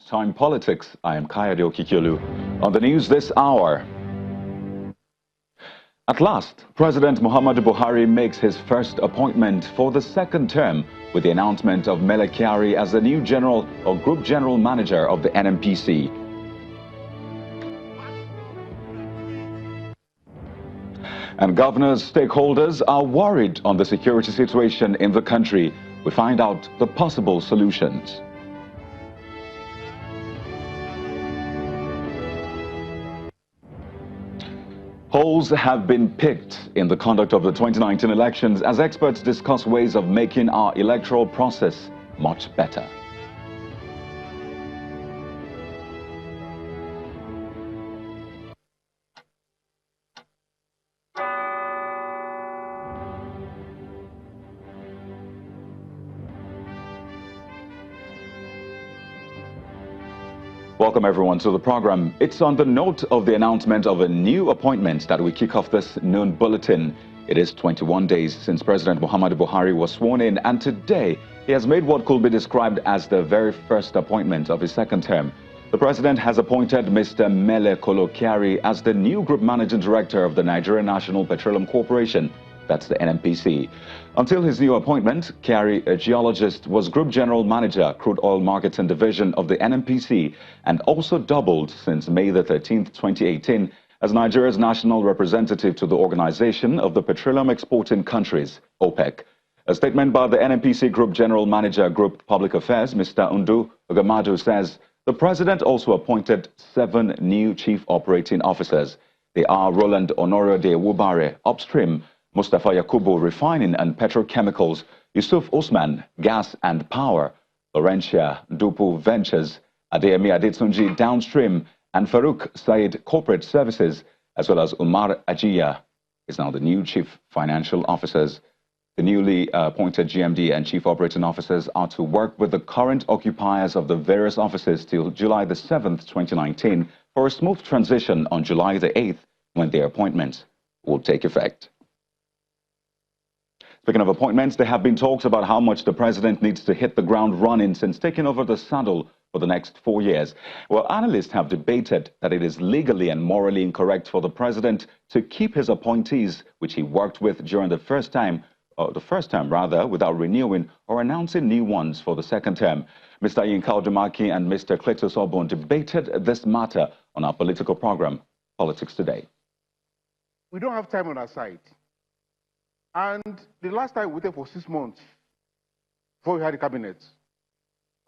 Time Politics. I am Kyari. On the news this hour. At last, President Muhammadu Buhari makes his first appointment for the second term with the announcement of Kyari as the new general or group general manager of the Nnpc. And governors, stakeholders are worried on the security situation in the country. We find out the possible solutions. Holes have been picked in the conduct of the 2019 elections as experts discuss ways of making our electoral process much better. Welcome everyone to the program. It's on the note of the announcement of a new appointment that we kick off this noon bulletin. It is 21 days since President Muhammadu Buhari was sworn in, and today he has made what could be described as the very first appointment of his second term. The president has appointed Mr. Kyari as the new group managing director of the Nigerian National Petroleum Corporation. That's the Nnpc. Until his new appointment, Kyari, a geologist, was Group General Manager, Crude Oil Marketing Division of the Nnpc, and also doubled since May the 13th, 2018, as Nigeria's national representative to the Organization of the Petroleum Exporting Countries, OPEC. A statement by the Nnpc Group General Manager, Group Public Affairs, Mr. Ndu Ogamadu, says the president also appointed 7 new chief operating officers. They are Roland Honorio de Wubare, Upstream; Mustafa Yakubu, Refining and Petrochemicals; Yusuf Osman, Gas and Power; Laurentia Dupu, Ventures; Adeyemi Adetunji, Downstream; and Farouk Said, Corporate Services, as well as Umar Ajiya is now the new chief financial officers. The newly appointed GMD and chief operating officers are to work with the current occupiers of the various offices till July the 7th, 2019, for a smooth transition on July the 8th, when their appointments will take effect. Speaking of appointments, there have been talks about how much the president needs to hit the ground running since taking over the saddle for the next 4 years. Well, analysts have debated that it is legally and morally incorrect for the president to keep his appointees, which he worked with during the first time without renewing or announcing new ones for the second term. Mr. Yinka Odumaki and Mr. Cletus Obon debated this matter on our political program, Politics Today. We don't have time on our side. And the last time we waited for 6 months before we had the cabinet,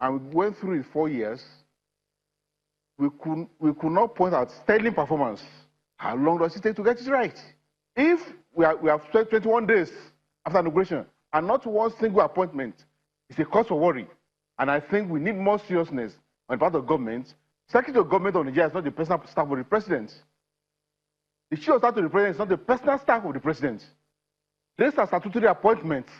and we went through it 4 years, we could not point out sterling performance. How long does it take to get it right? If we have spent 21 days after inauguration and not one single appointment, it's a cause for worry. And I think we need more seriousness on the part of government. Secretary of Government of Nigeria is not the personal staff of the president. The chief of staff of the president is not the personal staff of the president. These are statutory appointments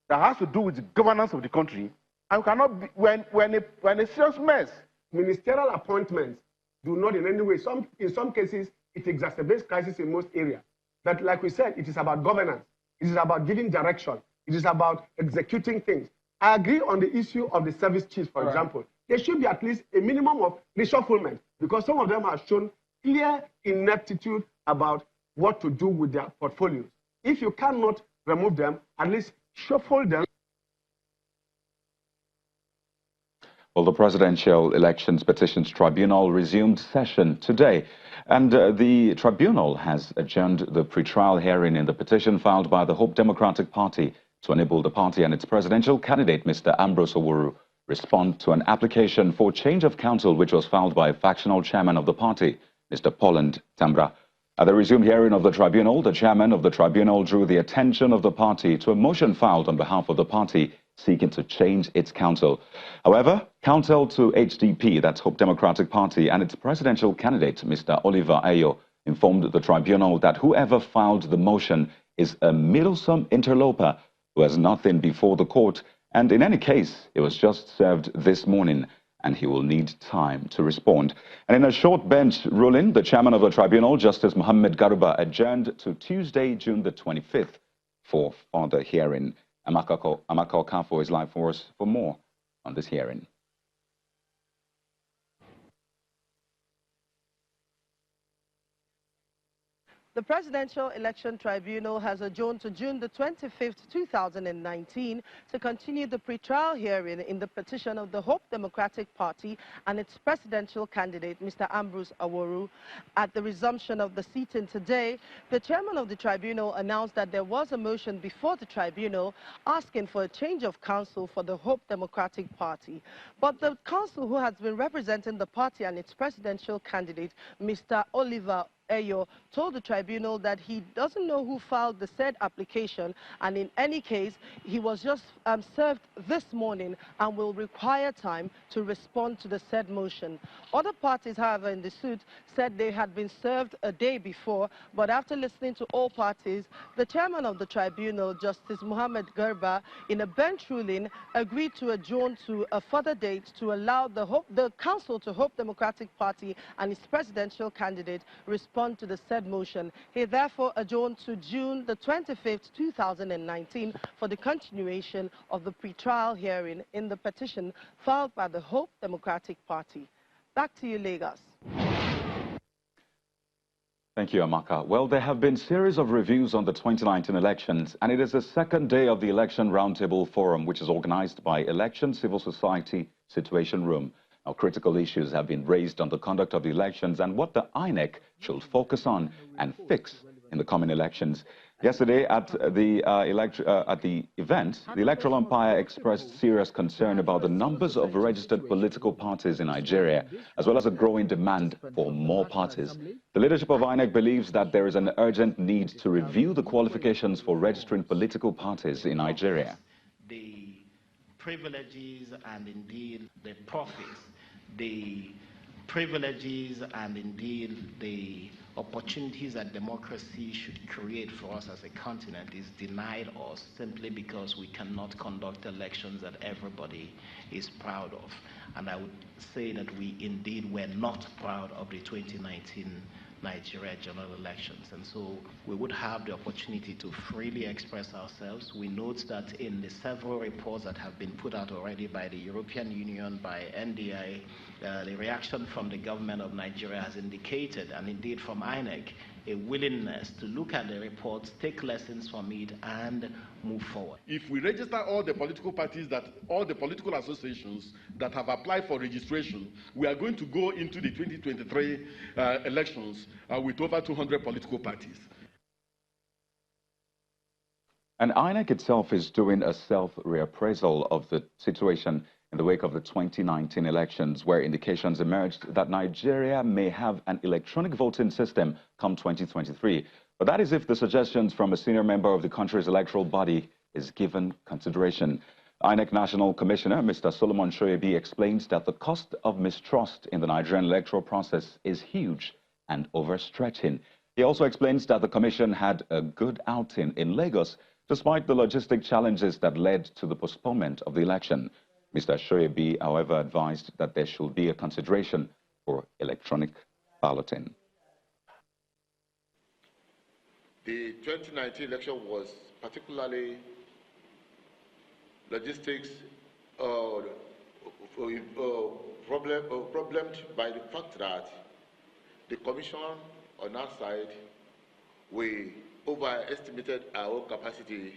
that has to do with the governance of the country, and cannot be when a serious mess. Ministerial appointments do not in any way. In some cases, it exacerbates crisis in most areas. But like we said, it is about governance. It is about giving direction. It is about executing things. I agree on the issue of the service chiefs, for example. There should be at least a minimum of reshufflement, because some of them have shown clear ineptitude about what to do with their portfolios. If you cannot remove them, at least shuffle them. Well, the Presidential Elections Petitions Tribunal resumed session today, and the tribunal has adjourned the pretrial hearing in the petition filed by the Hope Democratic Party to enable the party and its presidential candidate, Mr. Ambrose Owuru, respond to an application for change of counsel which was filed by a factional chairman of the party, Mr. Poland Tambra. At the resumed hearing of the tribunal, the chairman of the tribunal drew the attention of the party to a motion filed on behalf of the party seeking to change its counsel. However, counsel to HDP, that's Hope Democratic Party, and its presidential candidate, Mr. Oliver Ayo, informed the tribunal that whoever filed the motion is a meddlesome interloper who has nothing before the court, and in any case, it was just served this morning, and he will need time to respond. And in a short bench ruling, the chairman of the tribunal, Justice Mohammed Garuba, adjourned to Tuesday, June the 25th for further hearing. Amaka Okafo is live for us for more on this hearing. The Presidential Election Tribunal has adjourned to June the 25th, 2019 to continue the pre-trial hearing in the petition of the Hope Democratic Party and its presidential candidate, Mr. Ambrose Aworu. At the resumption of the sitting today, the chairman of the tribunal announced that there was a motion before the tribunal asking for a change of counsel for the Hope Democratic Party. But the counsel who has been representing the party and its presidential candidate, Mr. Oliver Eyo, told the tribunal that he doesn't know who filed the said application, and in any case, he was just served this morning and will require time to respond to the said motion. Other parties, however, in the suit said they had been served a day before, but after listening to all parties, the chairman of the tribunal, Justice Mohammed Garba, in a bench ruling, agreed to adjourn to a further date to allow the counsel to Hope Democratic Party and its presidential candidate respond to the said motion. He therefore adjourned to June the 25th, 2019 for the continuation of the pre-trial hearing in the petition filed by the Hope Democratic Party. Back to you, Lagos. Thank you, Amaka. Well, there have been series of reviews on the 2019 elections, and it is the second day of the Election Roundtable Forum, which is organized by Election Civil Society Situation Room. Now, critical issues have been raised on the conduct of the elections and what the INEC should focus on and fix in the coming elections. Yesterday, at the event, the electoral umpire expressed serious concern about the numbers of registered political parties in Nigeria, as well as a growing demand for more parties. The leadership of INEC believes that there is an urgent need to review the qualifications for registering political parties in Nigeria. The privileges and indeed the profits, the privileges and indeed the opportunities that democracy should create for us as a continent is denied us simply because we cannot conduct elections that everybody is proud of. And I would say that we indeed were not proud of the 2019 Nigeria general elections, and so we would have the opportunity to freely express ourselves. We note that in the several reports that have been put out already by the European Union, by NDI, the reaction from the government of Nigeria has indicated, and indeed from INEC, a willingness to look at the reports, take lessons from it, and move forward. If we register all the political parties, all the political associations that have applied for registration, we are going to go into the 2023 elections with over 200 political parties. And INEC itself is doing a self-reappraisal of the situation in the wake of the 2019 elections, where indications emerged that Nigeria may have an electronic voting system come 2023. But that is if the suggestions from a senior member of the country's electoral body is given consideration. INEC National Commissioner, Mr. Solomon Shoyebi, explains that the cost of mistrust in the Nigerian electoral process is huge and overstretching. He also explains that the Commission had a good outing in Lagos, despite the logistic challenges that led to the postponement of the election. Mr. Shoyebi, however, advised that there should be a consideration for electronic balloting. The 2019 election was particularly logistics problemed by the fact that the Commission on our side, we overestimated our own capacity,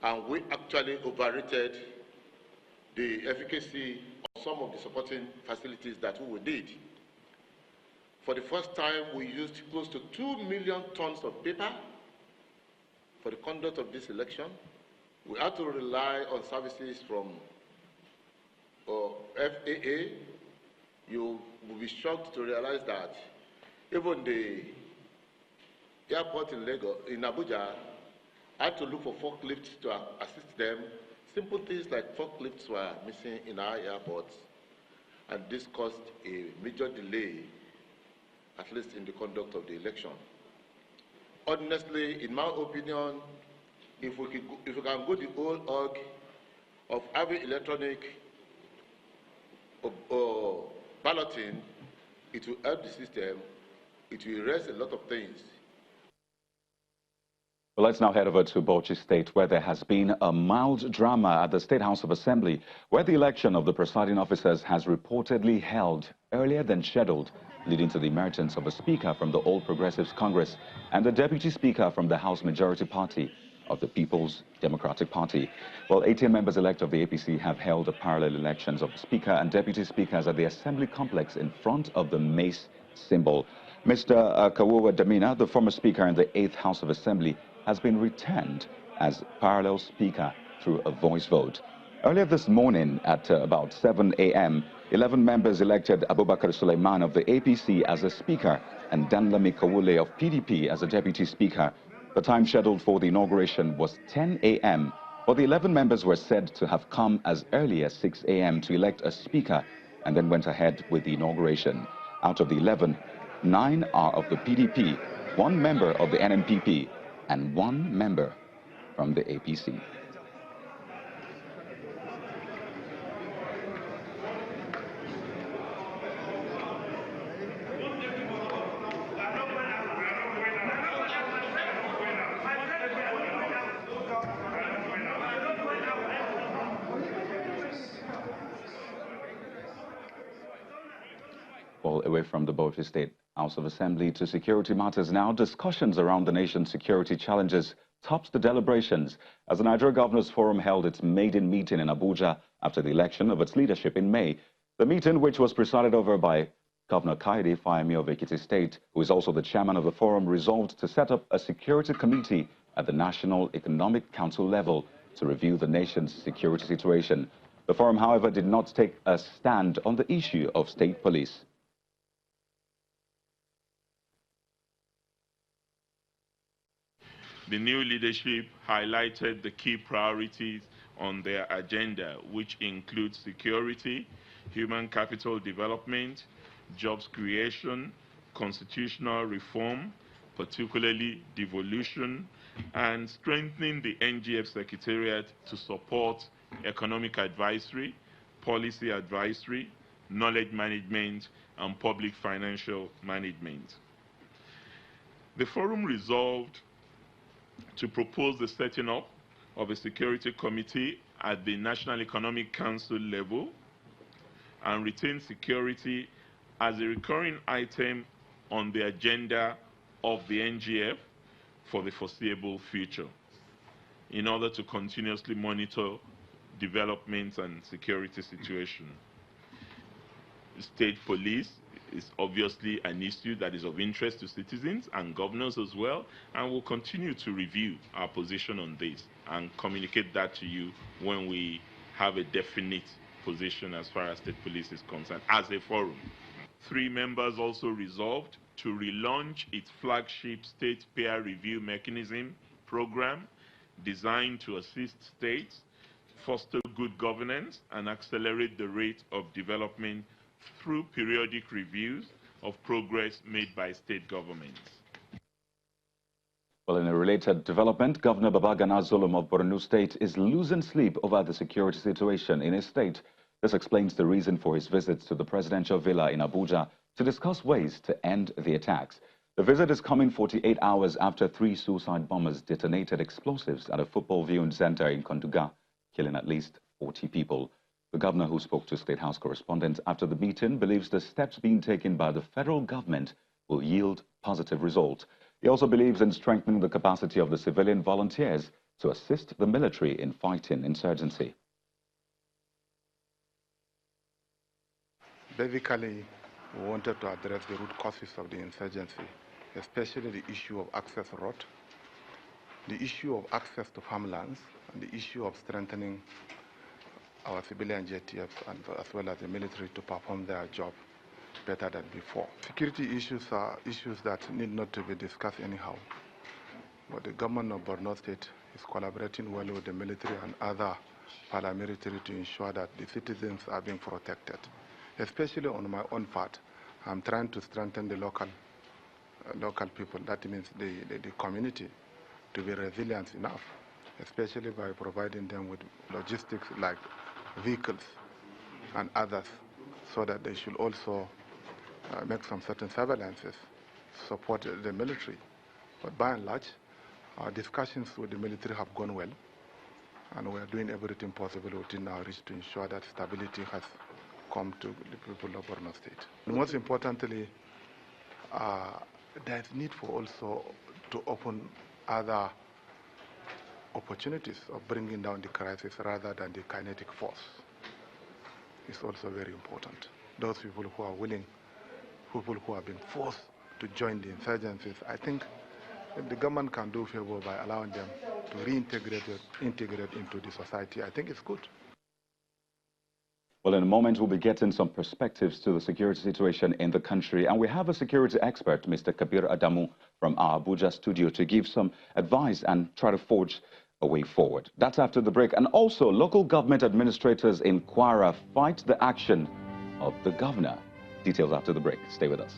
and we actually overrated the efficacy of some of the supporting facilities that we did. For the first time, we used close to 2 million tons of paper for the conduct of this election. We had to rely on services from FAA. You will be shocked to realize that even the airport in Lagos, in Abuja, had to look for forklifts to assist them. Simple things like forklifts were missing in our airports, and this caused a major delay, at least in the conduct of the election. Honestly, in my opinion, if we can go the whole hog of having electronic balloting, it will help the system, it will erase a lot of things. Well, let's now head over to Bauchi State, where there has been a mild drama at the State House of Assembly, where the election of the presiding officers has reportedly held earlier than scheduled, leading to the emergence of a speaker from the All Progressives Congress and a deputy speaker from the House Majority Party of the People's Democratic Party. Well, 18 members-elect of the APC have held parallel elections of speaker and deputy speakers at the Assembly complex in front of the mace symbol. Mr. Kawuwa Damina, the former speaker in the 8th House of Assembly, has been returned as parallel speaker through a voice vote. Earlier this morning at about 7 a.m., 11 members elected Abubakar Suleiman of the APC as a speaker and Danlami Kawule of PDP as a deputy speaker. The time scheduled for the inauguration was 10 a.m., but the 11 members were said to have come as early as 6 a.m. to elect a speaker and then went ahead with the inauguration. Out of the 11, 9 are of the PDP, 1 member of the Nnpc, and 1 member from the APC. Well, away from the Bauchi State House of Assembly to security matters now, discussions around the nation's security challenges topped the deliberations as the Nigeria Governors Forum held its maiden meeting in Abuja after the election of its leadership in May. The meeting, which was presided over by Governor Kyari of Ekiti State, who is also the chairman of the forum, resolved to set up a security committee at the National Economic Council level to review the nation's security situation. The forum, however, did not take a stand on the issue of state police. The new leadership highlighted the key priorities on their agenda, which include security, human capital development, jobs creation, constitutional reform, particularly devolution, and strengthening the NGF Secretariat to support economic advisory, policy advisory, knowledge management, and public financial management. The forum resolved to propose the setting up of a security committee at the National Economic Council level and retain security as a recurring item on the agenda of the NGF for the foreseeable future in order to continuously monitor developments and security situation. State police is obviously an issue that is of interest to citizens and governors as well, and we'll continue to review our position on this and communicate that to you when we have a definite position as far as state police is concerned as a forum. 3 members also resolved to relaunch its flagship state peer review mechanism program designed to assist states, foster good governance, and accelerate the rate of development through periodic reviews of progress made by state governments. Well, in a related development, Governor Babagana Zulum of Borno State is losing sleep over the security situation in his state. This explains the reason for his visits to the presidential villa in Abuja to discuss ways to end the attacks. The visit is coming 48 hours after 3 suicide bombers detonated explosives at a football viewing center in Konduga, killing at least 40 people. The governor, who spoke to State House correspondents after the meeting, believes the steps being taken by the federal government will yield positive results. He also believes in strengthening the capacity of the civilian volunteers to assist the military in fighting insurgency. Basically, we wanted to address the root causes of the insurgency, especially the issue of access road, the issue of access to farmlands, and the issue of strengthening our civilian JTFs and as well as the military to perform their job better than before. Security issues are issues that need not to be discussed anyhow. But the government of Borno State is collaborating well with the military and other paramilitary to ensure that the citizens are being protected. Especially on my own part, I'm trying to strengthen the local people, that means the community, to be resilient enough, especially by providing them with logistics like vehicles and others, so that they should also make some certain surveillances, support the military. But by and large, Our discussions with the military have gone well, and we are doing everything possible within our reach to ensure that stability has come to the people of Borno State. And most importantly, there's need for also to open other opportunities of bringing down the crisis rather than the kinetic force. It's also very important. Those people who are willing, people who have been forced to join the insurgencies, I think if the government can do a favor by allowing them to integrate into the society, I think it's good. Well, in a moment, we'll be getting some perspectives to the security situation in the country. And we have a security expert, Mr. Kabir Adamu, from our Abuja studio to give some advice and try to forge a way forward. That's after the break. And also, local government administrators in Kwara fight the action of the governor. Details after the break. Stay with us.